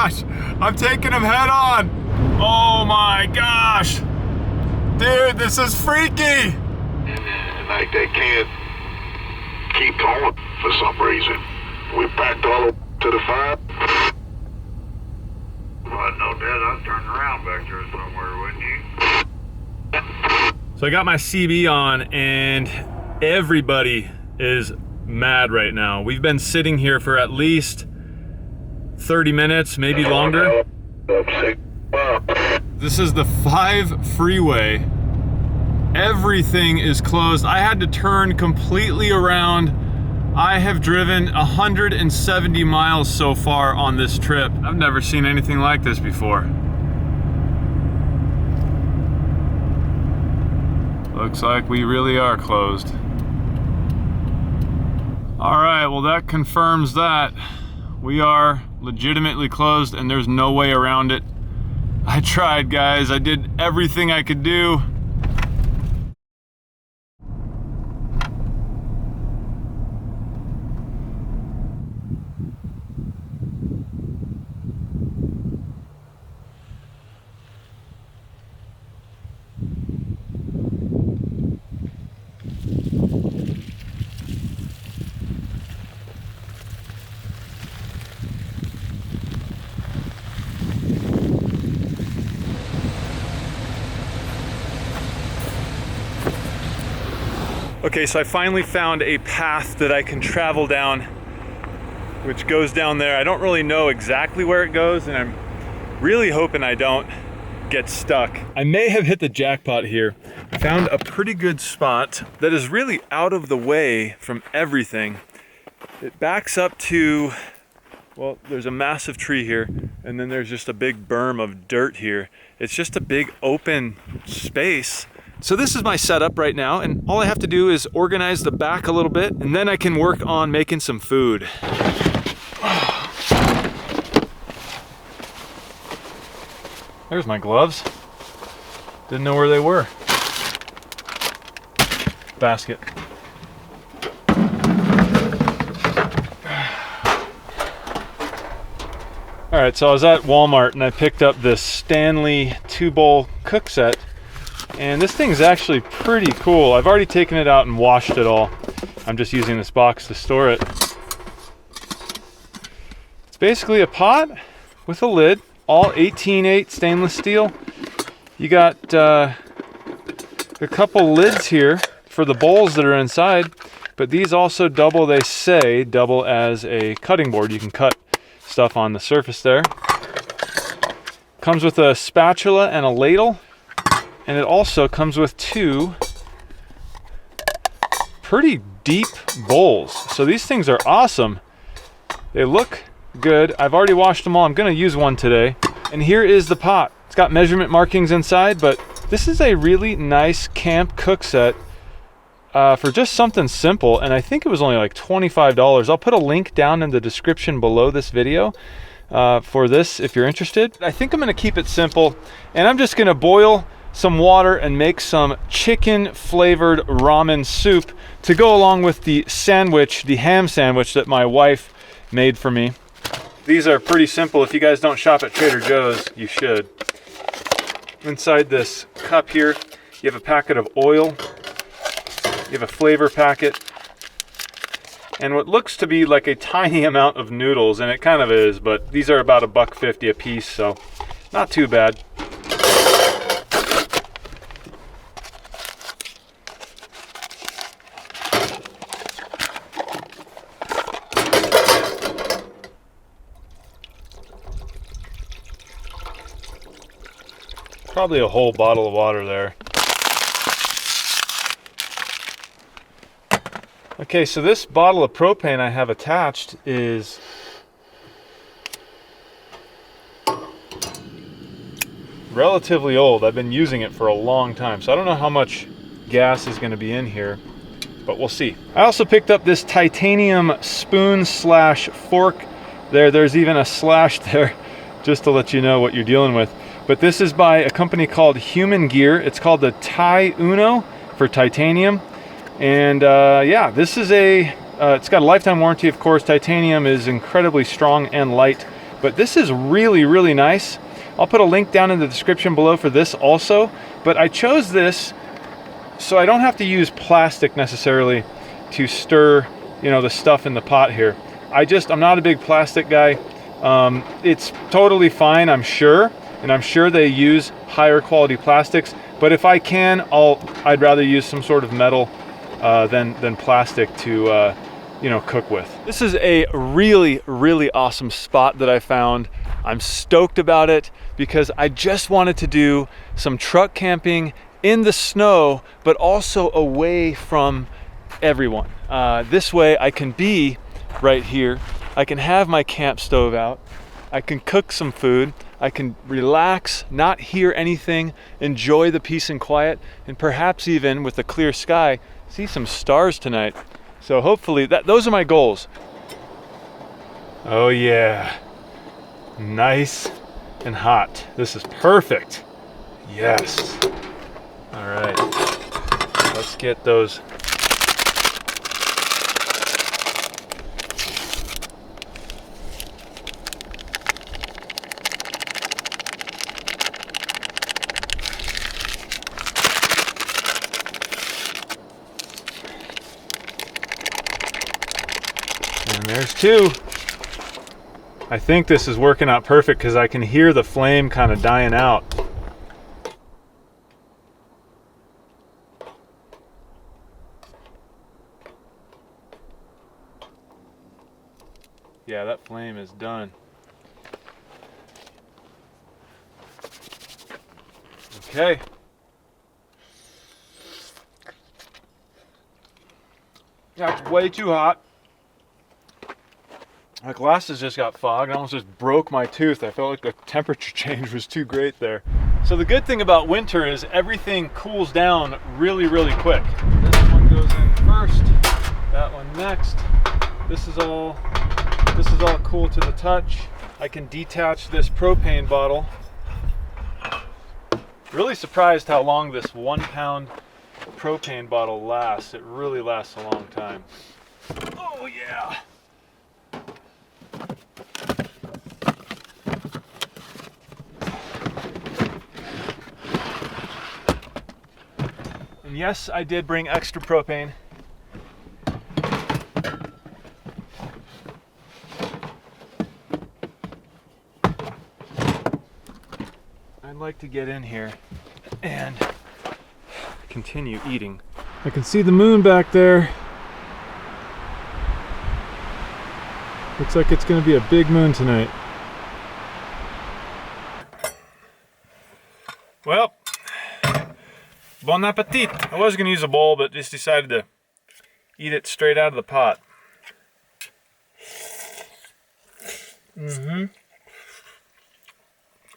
gosh, I'm taking them head on. Oh my gosh. Dude, this is freaky. Like they can't keep going for some reason. We backed all the way to the 5. Well, no doubt I'd turn around back there somewhere, wouldn't you? So I got my CB on and everybody is mad right now. We've been sitting here for at least 30 minutes, maybe longer. This is the 5 freeway. Everything is closed. I had to turn completely around. I have driven 170 miles so far on this trip. I've never seen anything like this before. Looks like we really are closed. All right, well that confirms that. We are legitimately closed and there's no way around it. I tried, guys. I did everything I could do. Okay, so I finally found a path that I can travel down, which goes down there. I don't really know exactly where it goes, and I'm really hoping I don't get stuck. I may have hit the jackpot here. I found a pretty good spot that is really out of the way from everything. It backs up to, well, there's a massive tree here, and then there's just a big berm of dirt here. It's just a big open space. So this is my setup right now, and all I have to do is organize the back a little bit, and then I can work on making some food. There's my gloves. Didn't know where they were. Basket. All right, so I was at Walmart and I picked up this Stanley 2-bowl cook set. And this thing's actually pretty cool. I've already taken it out and washed it all. I'm just using this box to store it. It's basically a pot with a lid, all 18/8 stainless steel. You got a couple lids here for the bowls that are inside, but these also double, they say, double as a cutting board. You can cut stuff on the surface there. Comes with a spatula and a ladle. And it also comes with 2 pretty deep bowls. So these things are awesome. They look good. I've already washed them all. I'm gonna use one today. And here is the pot. It's got measurement markings inside, but this is a really nice camp cook set for just something simple. And I think it was only like $25. I'll put a link down in the description below this video for this if you're interested. I think I'm gonna keep it simple, and I'm just gonna boil some water and make some chicken flavored ramen soup to go along with the sandwich, the ham sandwich that my wife made for me. These are pretty simple. If you guys don't shop at Trader Joe's, you should. Inside this cup here, you have a packet of oil, you have a flavor packet, and what looks to be like a tiny amount of noodles, and it kind of is, but these are about $1.50 a piece, so not too bad. Probably a whole bottle of water there. Okay, so this bottle of propane I have attached is relatively old. I've been using it for a long time, so I don't know how much gas is going to be in here, but we'll see. I also picked up this titanium spoon slash fork. There's even a slash there, just to let you know what you're dealing with. But this is by a company called Human Gear. It's called the Tai Uno for titanium. And yeah, this is it's got a lifetime warranty, of course. Titanium is incredibly strong and light. But this is really, really nice. I'll put a link down in the description below for this also, but I chose this so I don't have to use plastic necessarily to stir, you know, the stuff in the pot here. I'm not a big plastic guy. It's totally fine, I'm sure, and I'm sure they use higher quality plastics, but if I can, I'd rather use some sort of metal than plastic to you know, cook with. This is a really, really awesome spot that I found. I'm stoked about it because I just wanted to do some truck camping in the snow, but also away from everyone. This way I can be right here. I can have my camp stove out. I can cook some food. I can relax, not hear anything, enjoy the peace and quiet, and perhaps even with a clear sky, see some stars tonight. So hopefully those are my goals. Oh yeah, nice and hot. This is perfect. Yes. All right, let's get those. And there's two. I think this is working out perfect because I can hear the flame kind of dying out. Yeah, that flame is done. Okay. Yeah, it's way too hot. My glasses just got fogged. I almost just broke my tooth. I felt like the temperature change was too great there. So the good thing about winter is everything cools down really, really quick. This one goes in first, that one next. This is all cool to the touch. I can detach this propane bottle. Really surprised how long this 1 pound propane bottle lasts. It really lasts a long time. Oh yeah. And yes, I did bring extra propane. I'd like to get in here and continue eating. I can see the moon back there. Looks like it's going to be a big moon tonight. Well, bon appetit. I was going to use a bowl, but just decided to eat it straight out of the pot. And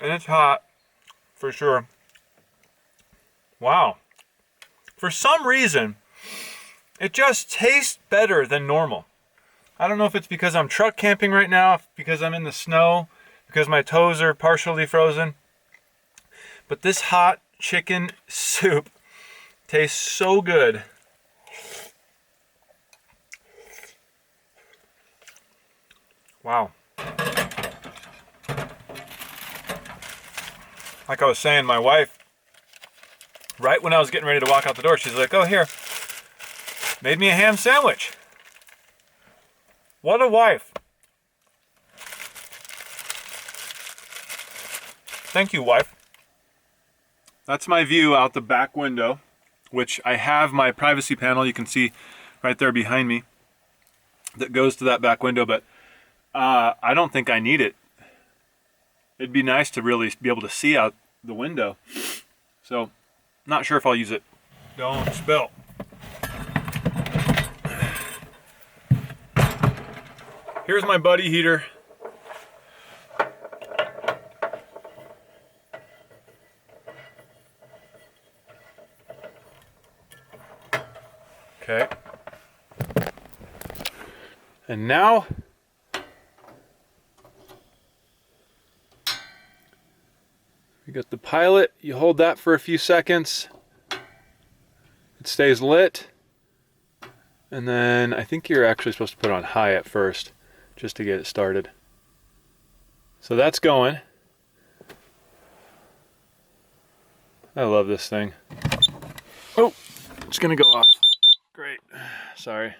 it's hot, for sure. Wow. For some reason, it just tastes better than normal. I don't know if it's because I'm truck camping right now, because I'm in the snow, because my toes are partially frozen. But this hot chicken soup tastes so good. Wow. Like I was saying, my wife, right when I was getting ready to walk out the door, she's like, oh, here, made me a ham sandwich. What a wife. Thank you, wife. That's my view out the back window, which I have my privacy panel, you can see right there behind me, that goes to that back window, but I don't think I need it. It'd be nice to really be able to see out the window. So, not sure if I'll use it. Don't spill. Here's my buddy heater. Okay. And now, you got the pilot, you hold that for a few seconds, it stays lit, and then I think you're actually supposed to put it on high at first, just to get it started. So that's going. I love this thing. Oh, it's gonna go off. Great, sorry.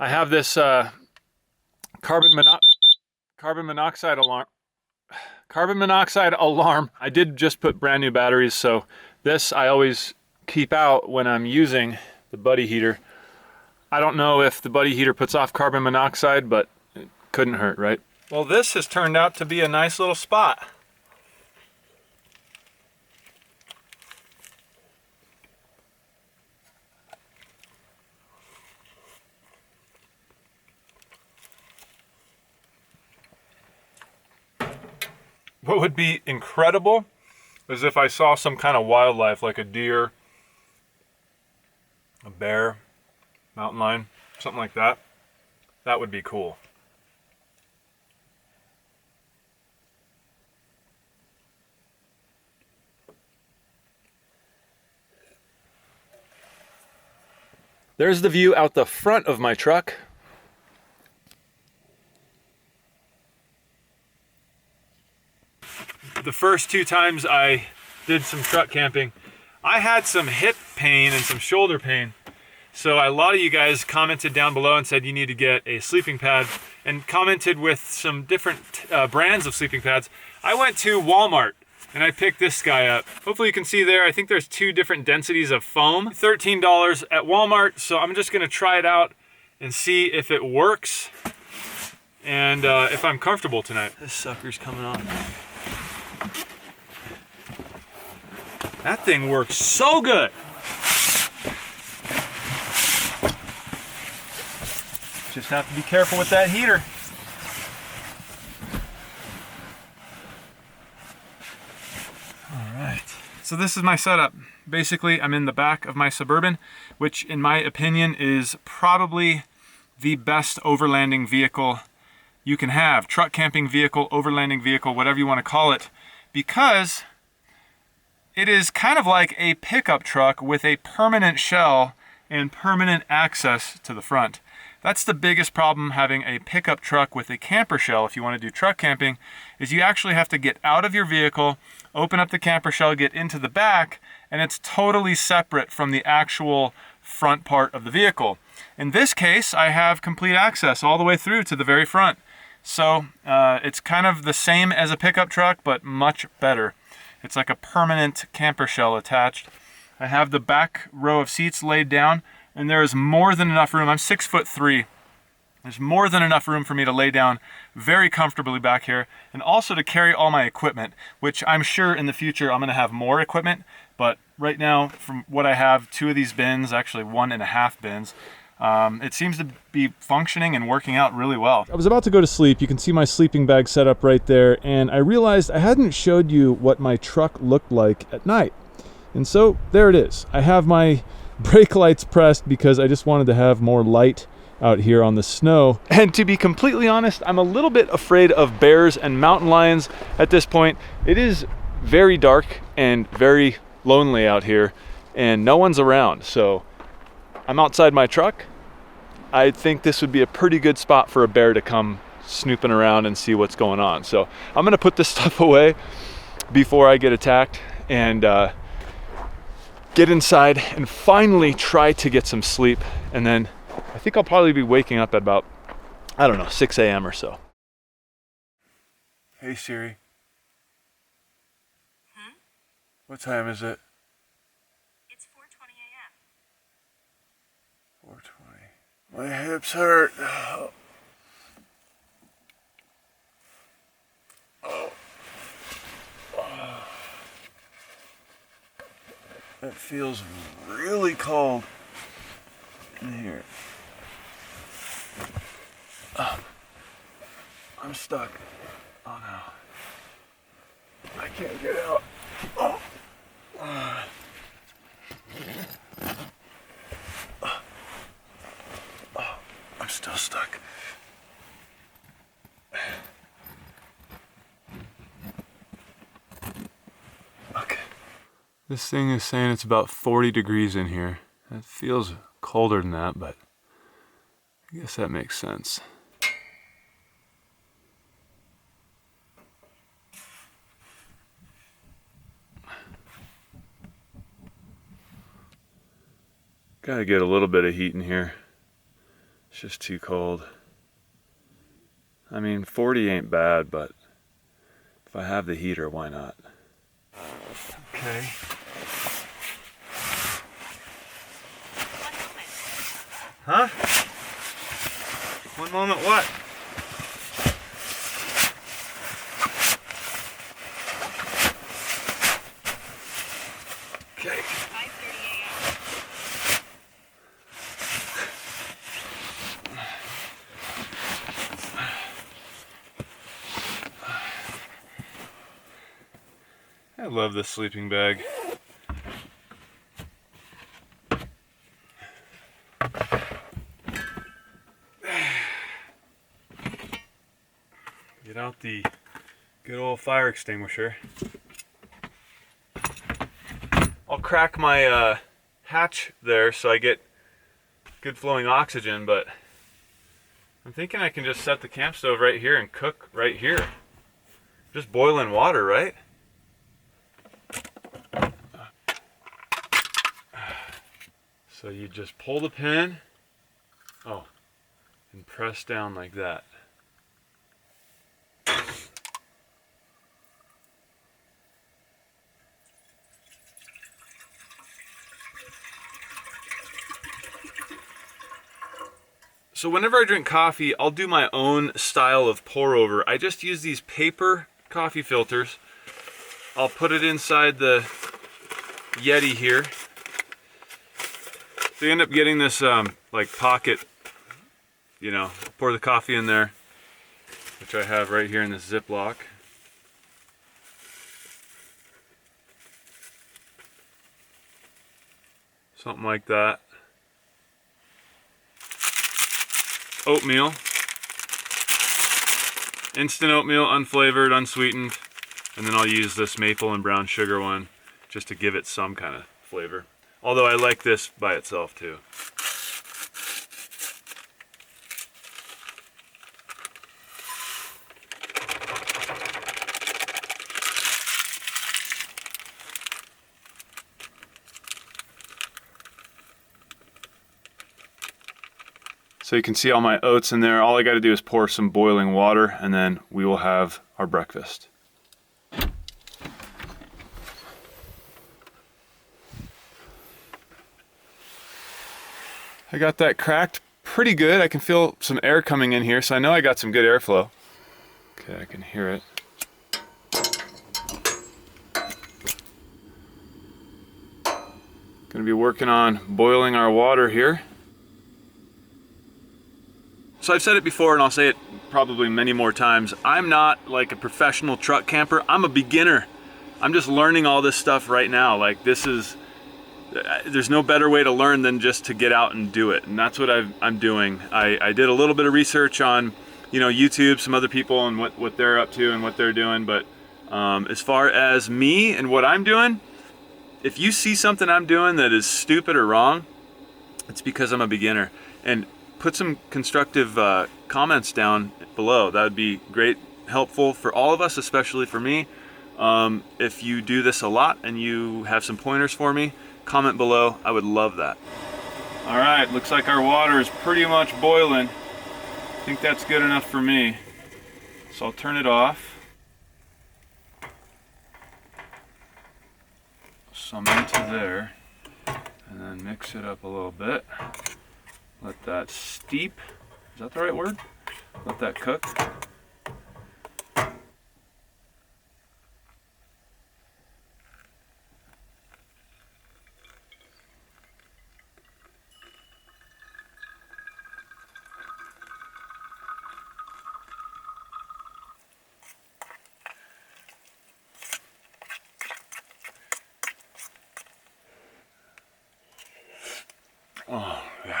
I have this carbon monoxide alarm. Carbon monoxide alarm. I did just put brand new batteries, so this I always keep out when I'm using the buddy heater. I don't know if the buddy heater puts off carbon monoxide, but it couldn't hurt, right? Well, this has turned out to be a nice little spot. What would be incredible is if I saw some kind of wildlife like a deer, a bear, mountain lion, something like that. That would be cool. There's the view out the front of my truck. The first 2 times I did some truck camping, I had some hip pain and some shoulder pain. So a lot of you guys commented down below and said you need to get a sleeping pad, and commented with some different brands of sleeping pads. I went to Walmart and I picked this guy up. Hopefully you can see there, I think there's 2 different densities of foam. $13 at Walmart, so I'm just gonna try it out and see if it works and if I'm comfortable tonight. This sucker's coming off. That thing works so good. Just have to be careful with that heater. All right. So this is my setup. Basically, I'm in the back of my Suburban, which in my opinion is probably the best overlanding vehicle you can have. Truck camping vehicle, overlanding vehicle, whatever you want to call it, because it is kind of like a pickup truck with a permanent shell and permanent access to the front. That's the biggest problem having a pickup truck with a camper shell if you want to do truck camping, is you actually have to get out of your vehicle, open up the camper shell, get into the back, and it's totally separate from the actual front part of the vehicle. In this case, I have complete access all the way through to the very front. So it's kind of the same as a pickup truck, but much better. It's like a permanent camper shell attached. I have the back row of seats laid down, and there is more than enough room. I'm 6'3". There's more than enough room for me to lay down very comfortably back here, and also to carry all my equipment, which I'm sure in the future I'm gonna have more equipment, but right now, from what I have, 2 of these bins, actually 1.5 bins, it seems to be functioning and working out really well. I was about to go to sleep. You can see my sleeping bag set up right there, and I realized I hadn't showed you what my truck looked like at night. And so there it is. I have my brake lights pressed because I just wanted to have more light out here on the snow. And to be completely honest, I'm a little bit afraid of bears and mountain lions at this point. It is very dark and very lonely out here, and no one's around. So I'm outside my truck. I think this would be a pretty good spot for a bear to come snooping around and see what's going on. So I'm gonna put this stuff away before I get attacked and get inside and finally try to get some sleep. And then I think I'll probably be waking up at about, I don't know, 6 a.m. or so. Hey Siri. What time is it? It's 4:20 a.m. 4:20. My hips hurt. Oh. Oh. It feels really cold in here. Oh. I'm stuck. Oh no. I can't get out. Oh. I'm still stuck. Okay. This thing is saying it's about 40 degrees in here. It feels colder than that, but I guess that makes sense. Gotta get a little bit of heat in here. It's just too cold. I mean, 40 ain't bad, but if I have the heater, why not? Okay. Huh? One moment what? Okay. 5:30 I love this sleeping bag. Get out the good old fire extinguisher. I'll crack my hatch there so I get good flowing oxygen, but I'm thinking I can just set the camp stove right here and cook right here. Just boiling water, right? So you just pull the pin, oh, and press down like that. So whenever I drink coffee, I'll do my own style of pour over. I just use these paper coffee filters. I'll put it inside the Yeti here. So you end up getting this like pocket, you know, pour the coffee in there, which I have right here in this Ziploc. Something like that. Oatmeal. Instant oatmeal, unflavored, unsweetened. And then I'll use this maple and brown sugar one just to give it some kind of flavor. Although I like this by itself too. So you can see all my oats in there. All I got to do is pour some boiling water and then we will have our breakfast. I got that cracked pretty good. I can feel some air coming in here, so I know I got some good airflow. Okay, I can hear it. Gonna be working on boiling our water here. So I've said it before and I'll say it probably many more times. I'm not like a professional truck camper. I'm a beginner. I'm just learning all this stuff right now. Like there's no better way to learn than just to get out and do it. And that's what I'm doing. I did a little bit of research on, you know, YouTube, some other people and what they're up to and what they're doing. But as far as me and what I'm doing, if you see something I'm doing that is stupid or wrong, it's because I'm a beginner. And put some constructive comments down below. That would be great, helpful for all of us, especially for me. If you do this a lot and you have some pointers for me, comment below. I would love that. All right, looks like our water is pretty much boiling. I think that's good enough for me. So I'll turn it off. Some into there, and then mix it up a little bit. Let that steep, is that the right word? Let that cook. Oh, yeah.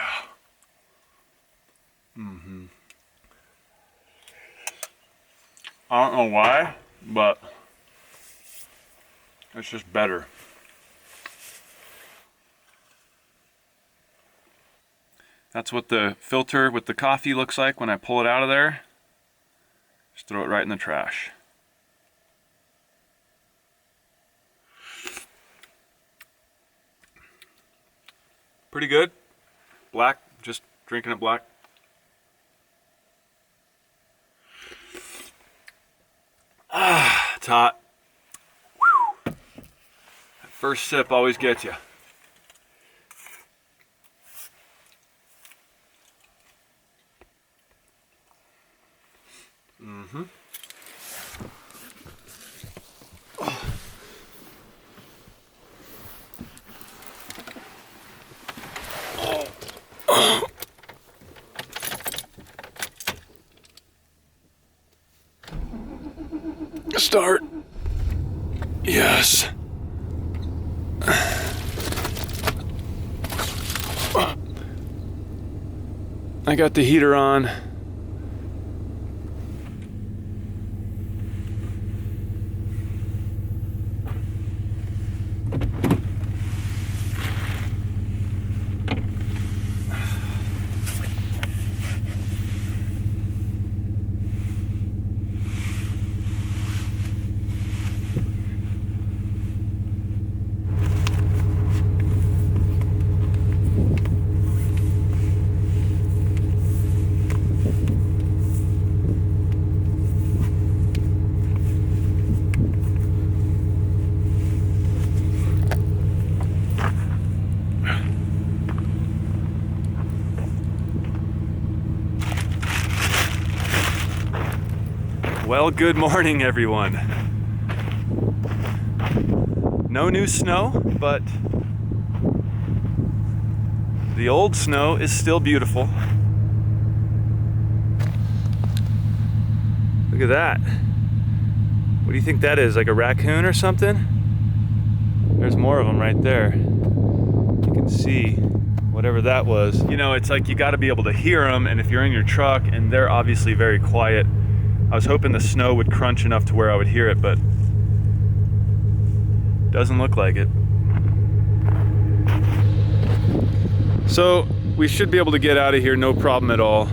I don't know why, but it's just better. That's what the filter with the coffee looks like when I pull it out of there. Just throw it right in the trash. Pretty good. Black, just drinking it black. Ah, it's hot. Whew. That first sip always gets you. Mm-hmm. Start. Yes. I got the heater on. Well, good morning, everyone. No new snow, but the old snow is still beautiful. Look at that. What do you think that is, like a raccoon or something? There's more of them right there. You can see whatever that was. You know, it's like you got to be able to hear them, and if you're in your truck, and they're obviously very quiet. I was hoping the snow would crunch enough to where I would hear it, but doesn't look like it. So we should be able to get out of here, no problem at all.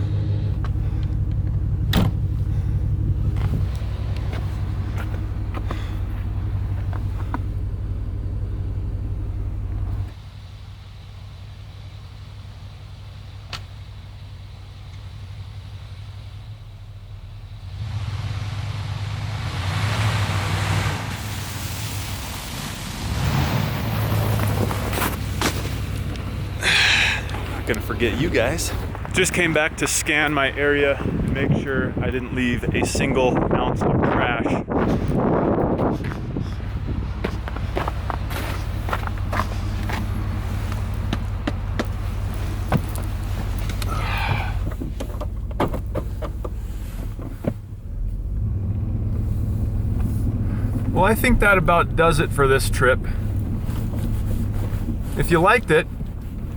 Gonna forget you guys. Just came back to scan my area to make sure I didn't leave a single ounce of trash. Well, I think that about does it for this trip. If you liked it,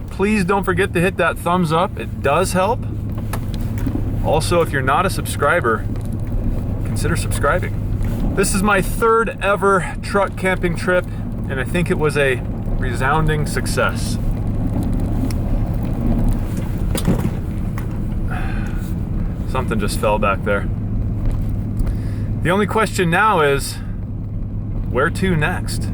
please don't forget to hit that thumbs up. It does help. Also, if you're not a subscriber, consider subscribing. This is my third ever truck camping trip, and I think it was a resounding success. Something just fell back there. The only question now is, where to next?